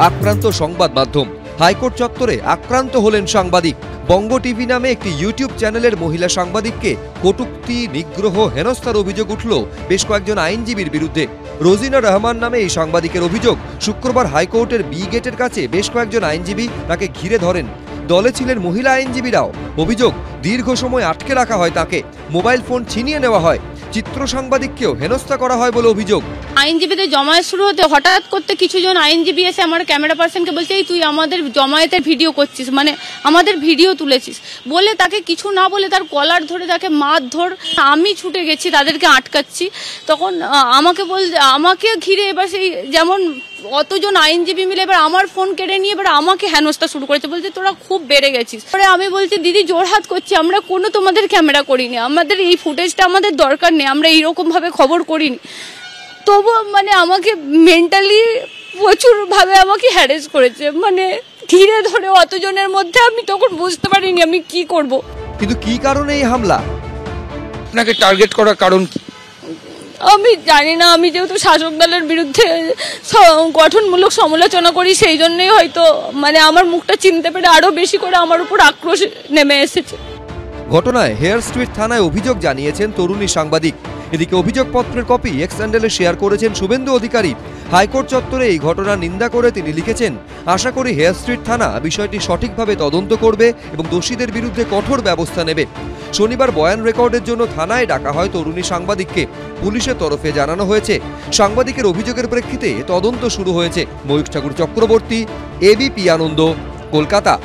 আক্রান্ত সংবাদ মাধ্যম। হাইকোর্ট চত্বরে আক্রান্ত হলেন সাংবাদিক। বঙ্গ টিভি নামে একটি ইউটিউব চ্যানেলের মহিলা সাংবাদিককে কটূক্তি, নিগ্রহ, হেনস্থার অভিযোগ উঠল বেশ কয়েকজন আইনজীবীর বিরুদ্ধে। রোজিনা রহমান নামে এই সাংবাদিকের অভিযোগ, শুক্রবার হাইকোর্টের বি গেটের কাছে বেশ কয়েকজন আইনজীবী তাকে ঘিরে ধরেন। দলে ছিলেন মহিলা আইনজীবীরাও। অভিযোগ, দীর্ঘ সময় আটকে রাখা হয় তাকে, মোবাইল ফোন ছিনিয়ে নেওয়া হয়, চিত্র সাংবাদিককেও হেনস্থা করা হয় বলে অভিযোগ। আইনজীবীদের জমায়েত শুরু হতে হঠাৎ করতে কিছুজন আইনজীবী এসে আমার ক্যামেরা পার্সনকে বলছে, এই তুই আমাদের জমায়েতের ভিডিও করছিস, মানে আমাদের ভিডিও তুলেছিস বলে তাকে কিছু না বলে তার কলার ধরে তাকে মারধর। আমি ছুটে গেছি, তাদেরকে আটকাচ্ছি, তখন আমাকে ঘিরে এবার সেই যেমন অতজন আইনজীবী মিলে এবার আমার ফোন কেড়ে নিয়ে এবার আমাকে হেনস্থা শুরু করেছে, বলছে তোরা খুব বেড়ে গেছিস। পরে আমি বলছি, দিদি জোরহাত করছি, আমরা কোনো তোমাদের ক্যামেরা করিনি, আমাদের এই ফুটেজটা আমাদের দরকার নেই, আমরা এইরকম ভাবে খবর করিনি। তবু মানে আমাকে মেন্টালি প্রচুর ভাবে আমাকে হ্যারেস করেছে, মানে ধীরে ধরে অতজনের মধ্যে আমি তখন বুঝতে পারিনি আমি কি করব। কিন্তু কি কারণে এই হামলা? আপনাকে টার্গেট করার কারণ কি? আমি জানি না, আমি যেহেতু শাসক দলের বিরুদ্ধে গঠনমূলক সমালোচনা করি, সেই জন্যই হয়তো মানে আমার মুখটা চিনতে পেরে আরো বেশি করে আমার উপর আক্রোশ নেমে এসেছে। ঘটনায় হেয়ার স্ট্রিট থানায় অভিযোগ জানিয়েছেন তরুণী সাংবাদিক। এদিকে অভিযোগপত্রের কপি এক্স হ্যান্ডেলে শেয়ার করেছেন শুভেন্দু অধিকারী। হাইকোর্ট চত্বরে এই ঘটনার নিন্দা করে তিনি লিখেছেন, আশা করি হেয়ার স্ট্রিট থানা বিষয়টি সঠিকভাবে তদন্ত করবে এবং দোষীদের বিরুদ্ধে কঠোর ব্যবস্থা নেবে। শনিবার বয়ান রেকর্ডের জন্য থানায় ডাকা হয় তরুণী সাংবাদিককে। পুলিশের তরফে জানানো হয়েছে, সাংবাদিকের অভিযোগের প্রেক্ষিতে তদন্ত শুরু হয়েছে। ময়ূখ ঠাকুর চক্রবর্তী, এবিপি আনন্দ, কলকাতা।